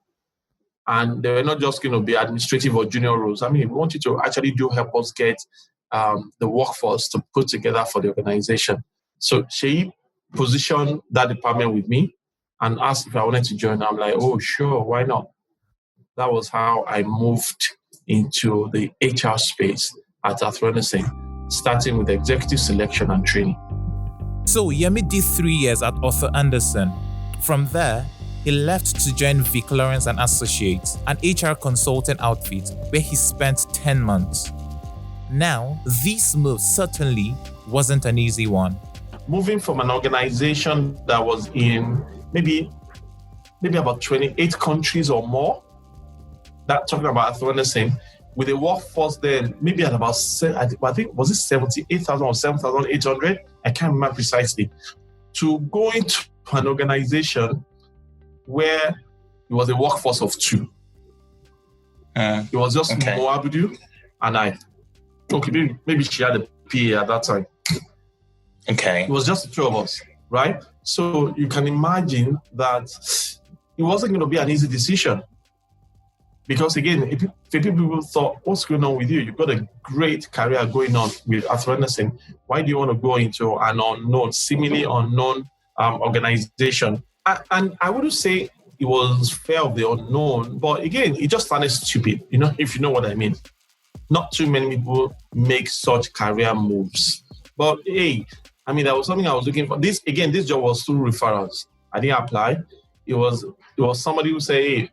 And they were not just going to be administrative or junior roles. I mean, we want you to actually help us get the workforce to put together for the organization. So Sheyi positioned that department with me and asked if I wanted to join. I'm like, oh, sure, why not? That was how I moved into the HR space at Arthur Andersen, starting with executive selection and training. So Yemi did 3 years at Arthur Andersen. From there, he left to join Vic Lawrence and Associates, an HR consulting outfit where he spent 10 months. Now, this move certainly wasn't an easy one. Moving from an organization that was in maybe about 28 countries or more, that talking about Arthur Andersen, with a workforce then maybe at about, I think, was it 78,000 or 7,800? I can't remember precisely. To go into an organization where it was a workforce of 2. It was just Moabudu and I. Okay, maybe she had a PA at that time. Okay. It was just the 2 of us, right? So you can imagine that it wasn't going to be an easy decision. Because again, if people thought, what's going on with you? You've got a great career going on with Arthur Andersen. Why do you want to go into an unknown, seemingly unknown organization? And I wouldn't say it was fear of the unknown, but again, it just sounded stupid, if you know what I mean. Not too many people make such career moves. But hey, I mean, that was something I was looking for. This job was through referrals. I didn't apply. It was somebody who said, hey,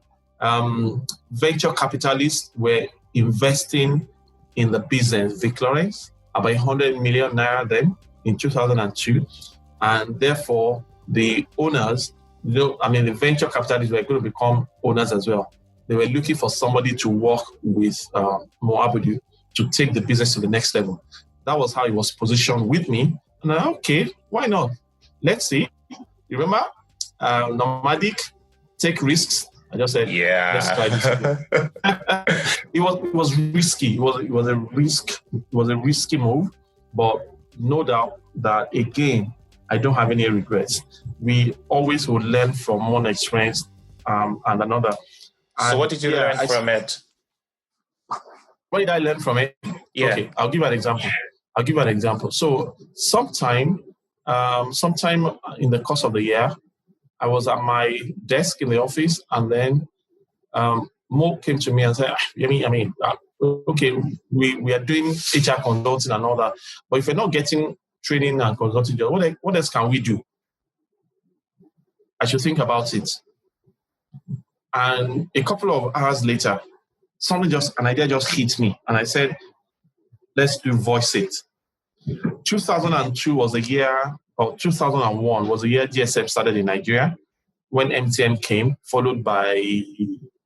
venture capitalists were investing in the business, Vic Lawrence, about 100 million naira then in 2002. And therefore, the owners, the venture capitalists were going to become owners as well. They were looking for somebody to work with Moabudu to take the business to the next level. That was how it was positioned with me. And I, okay, why not? Let's see. You remember? Nomadic, take risks. I just said, yeah. Let's try this. It was risky. It was a risky move, but no doubt that again, I don't have any regrets. We always will learn from one experience and another. So what did you learn from it? What did I learn from it? Yeah. Okay, I'll give you an example. So sometime in the course of the year, I was at my desk in the office, and then Mo came to me and said, okay, we are doing HR consulting and all that, but if we're not getting training and consulting, what else can we do? I should think about it. And a couple of hours later, an idea just hit me. And I said, let's do voice it. 2002 was the year, or 2001 was the year GSM started in Nigeria, when MTN came, followed by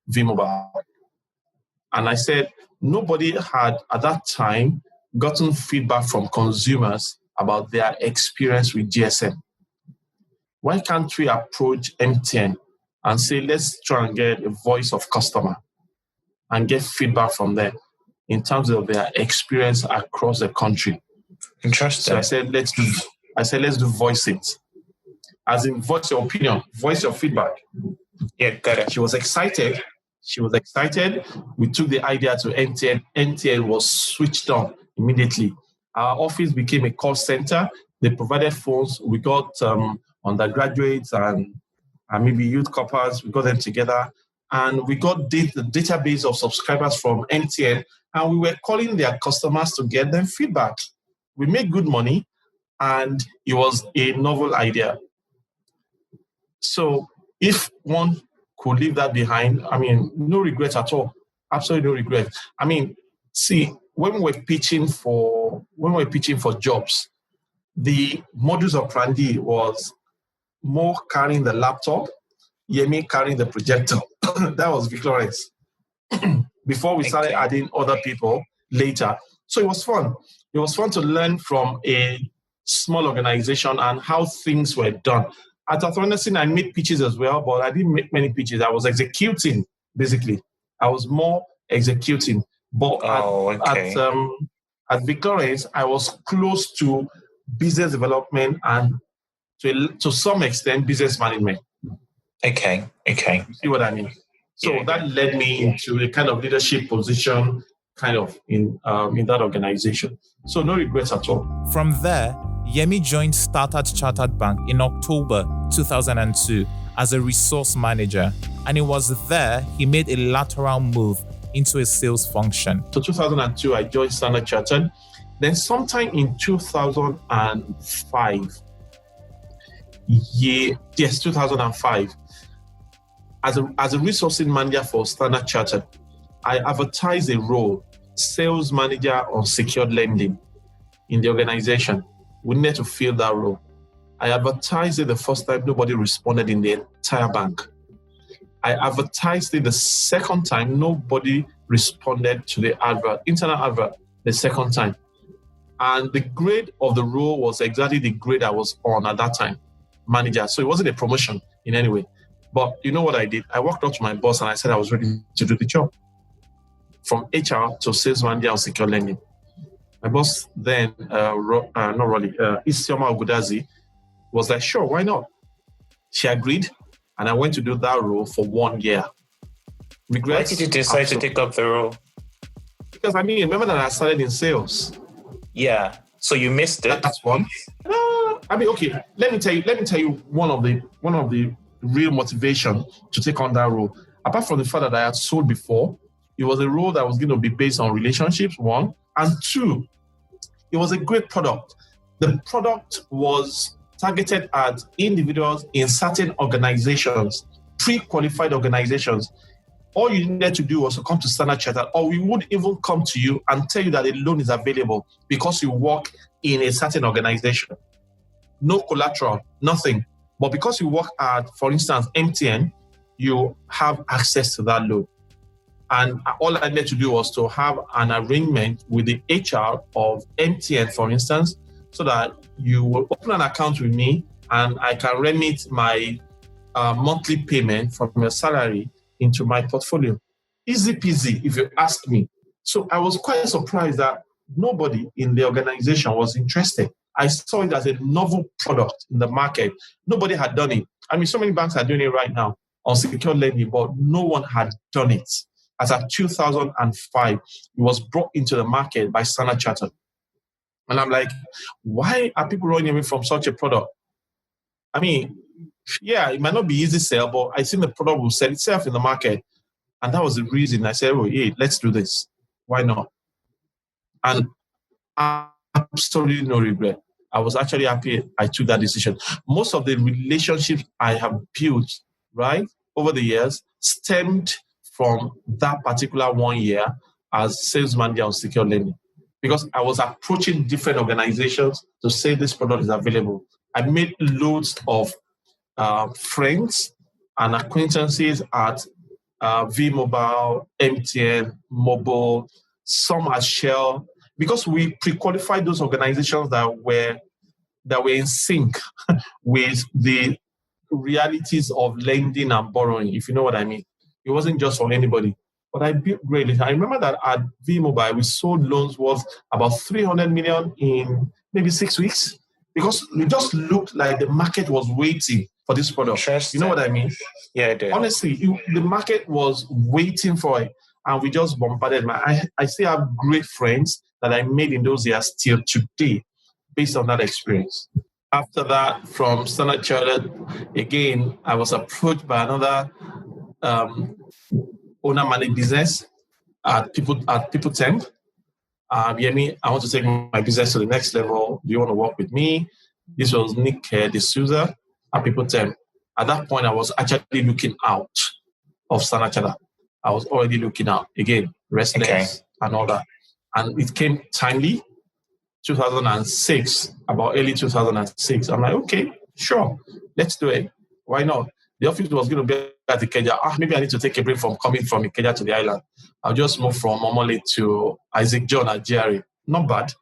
V-Mobile. And I said, nobody had at that time gotten feedback from consumers about their experience with GSM. Why can't we approach MTN and say, let's try and get a voice of customer and get feedback from them in terms of their experience across the country? Interesting. So I said, let's do voice it. As in, voice your opinion, voice your feedback. Yeah, got it. She was excited. We took the idea to MTN. MTN was switched on immediately. Our office became a call center. They provided phones. We got undergraduates and maybe youth couples. We got them together. And we got the database of subscribers from MTN. And we were calling their customers to get them feedback. We made good money. And it was a novel idea. So if one could leave that behind, no regret at all. Absolutely no regret. See, when we're pitching for jobs, the modus operandi was Mo carrying the laptop, Yemi carrying the projector. That was Victorious. Before we started adding other people later. So it was fun. It was fun to learn from a small organization and how things were done. At Athronessin, I made pitches as well, but I didn't make many pitches. I was executing, basically. I was more executing. But at Victorians, I was close to business development and to some extent, business management. Okay. You see what I mean? So that led me into a kind of leadership position, kind of in that organization. So no regrets at all. From there, Yemi joined Standard Chartered Bank in October 2002 as a resource manager, and it was there he made a lateral move into a sales function. So 2002, I joined Standard Chartered. Then sometime in 2005, 2005, as a resourcing manager for Standard Chartered, I advertised a role, sales manager on secured lending in the organization. We needed to fill that role. I advertised it the first time, nobody responded in the entire bank. I advertised it the second time, nobody responded to the internal advert the second time. And the grade of the role was exactly the grade I was on at that time, manager. So it wasn't a promotion in any way. But you know what I did? I walked up to my boss and I said I was ready to do the job. From HR to sales manager on secure lending. My boss then, Isioma Ogudazi, was like, sure, why not? She agreed, and I went to do that role for 1 year. Regrets? Why did you decide to take up the role? Because remember that I started in sales. Yeah, so you missed it. That's one. Okay. Let me tell you one of the real motivation to take on that role. Apart from the fact that I had sold before, it was a role that was going to be based on relationships, one. And two, it was a great product. The product was targeted at individuals in certain organizations, pre-qualified organizations. All you needed to do was to come to Standard Chartered, or we would even come to you and tell you that a loan is available because you work in a certain organization. No collateral, nothing. But because you work at, for instance, MTN, you have access to that loan. And all I needed to do was to have an arrangement with the HR of MTN, for instance, so that you will open an account with me and I can remit my monthly payment from your salary into my portfolio. Easy peasy, if you ask me. So I was quite surprised that nobody in the organization was interested. I saw it as a novel product in the market. Nobody had done it. So many banks are doing it right now on secure lending, but no one had done it. As of 2005, it was brought into the market by Standard Chartered. And I'm like, why are people running away from such a product? It might not be easy sell, but I think the product will sell itself in the market. And that was the reason I said, let's do this. Why not? And absolutely no regret. I was actually happy I took that decision. Most of the relationships I have built, right, over the years stemmed from that particular 1 year as sales manager on secure lending, because I was approaching different organizations to say this product is available. I made loads of friends and acquaintances at V-Mobile, MTN, Mobile, some at Shell, because we pre-qualified those organizations that were in sync with the realities of lending and borrowing, if you know what I mean. It wasn't just for anybody. But I built greatly. I remember that at V-Mobile, we sold loans worth about 300 million in maybe 6 weeks, because it just looked like the market was waiting for this product. You know what I mean? Yeah, I do. Honestly, the market was waiting for it, and we just bombarded. I still have great friends that I made in those years till today, based on that experience. After that, from Standard Chartered, again, I was approached by another owner-managed business at People Temp. Yemi, I want to take my business to the next level. Do you want to work with me? This was Nick D'Souza at People Temp. At that point, I was actually looking out of Standard Chartered. I was already looking out. Again, restless and all that. And it came timely, 2006, about early 2006. I'm like, okay, sure, let's do it. Why not? The office was going to be at Ikeja. Maybe I need to take a break from coming from Ikeja to the island. I'll just move from Omole to Isaac John at GRA. Not bad.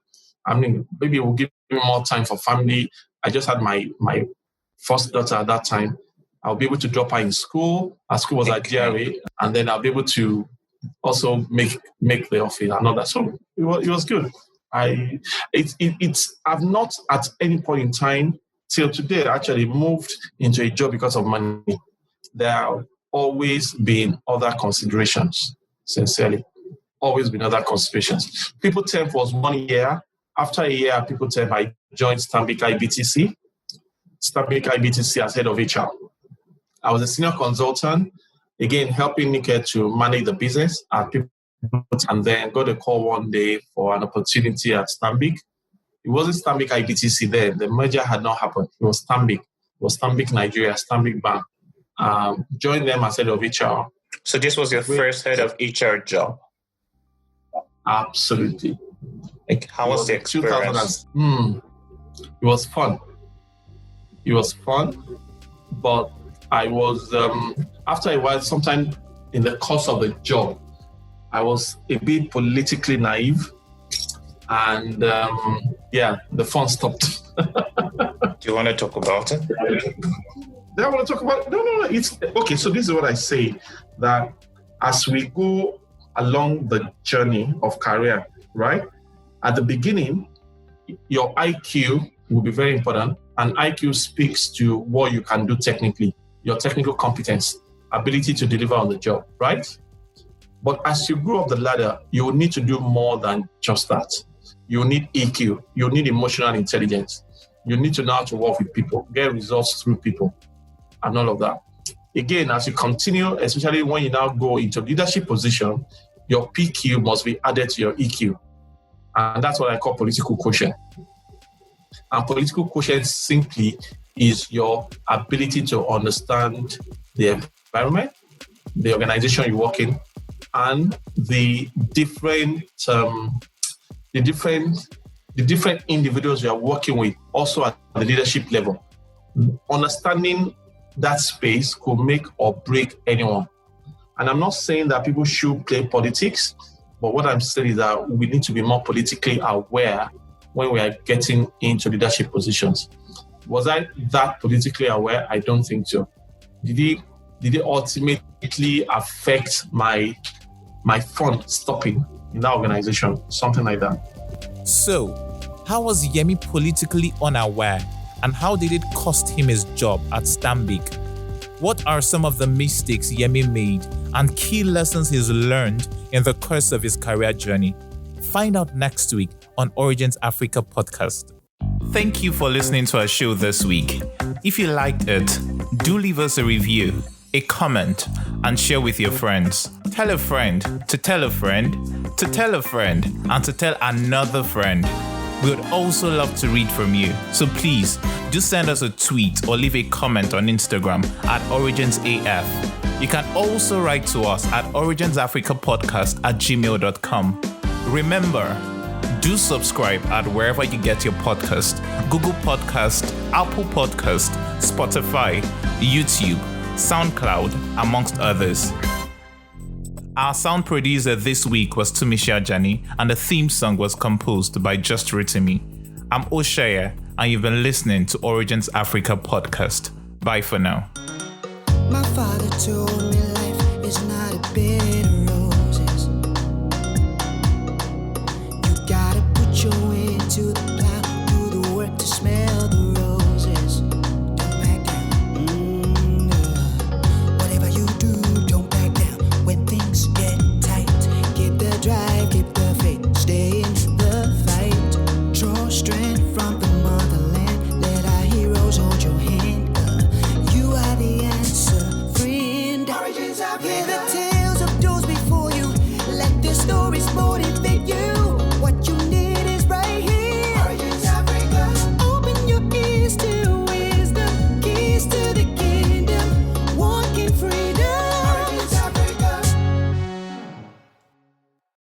I mean, maybe it will give me more time for family. I just had my first daughter at that time. I'll be able to drop her in school. Her school was at GRA, and then I'll be able to also make the office and all that. So it was good. I've not at any point in time till today actually moved into a job because of money. There have always been other considerations, sincerely. Always been other considerations. People Temp was 1 year. After a year at People Temp, I joined Stanbic IBTC. Stanbic IBTC as head of HR. I was a senior consultant, again, helping Nika to manage the business at People, and then got a call one day for an opportunity at Stanbic. It wasn't Stanbic IBTC then. The merger had not happened. It was Stanbic. It was Stanbic Nigeria, Stanbic Bank. Joined them as head of HR. So this was your first head of HR job? Absolutely. Like, how was the experience? It was fun. But I was, after a while, sometime in the course of the job, I was a bit politically naive. And the fun stopped. Do you want to talk about it? Do I want to talk about it? No. It's okay. So this is what I say, that as we go along the journey of career, right? At the beginning, your IQ will be very important. And IQ speaks to what you can do technically, your technical competence, ability to deliver on the job, right? But as you grow up the ladder, you will need to do more than just that. You need EQ. You need emotional intelligence. You need to know how to work with people, get results through people, and all of that. Again, as you continue, especially when you now go into leadership position, your PQ must be added to your EQ. And that's what I call political quotient. And political quotient simply is your ability to understand the environment, the organization you work in, and the different individuals you are working with, also at the leadership level. Understanding that space could make or break anyone. And I'm not saying that people should play politics, but what I'm saying is that we need to be more politically aware when we are getting into leadership positions. Was I that politically aware? I don't think so. Did it ultimately affect my fund stopping in that organization? Something like that. So, how was Yemi politically unaware, and how did it cost him his job at Stanbic? What are some of the mistakes Yemi made and key lessons he's learned in the course of his career journey? Find out next week on Origins Africa podcast. Thank you for listening to our show this week. If you liked it, do leave us a review, a comment, and share with your friends. Tell a friend to tell a friend to tell a friend and to tell another friend. We would also love to read from you. So please, do send us a tweet or leave a comment on Instagram at OriginsAF. You can also write to us at originsafricapodcast@gmail.com. Remember, do subscribe at wherever you get your podcast: Google Podcast, Apple Podcast, Spotify, YouTube, SoundCloud, amongst others. Our sound producer this week was Tumisha Jani, and the theme song was composed by Just Ritimi. I'm Oshaya, and you've been listening to Origins Africa Podcast. Bye for now. My father told me life is not a bed of roses. You gotta put your way to the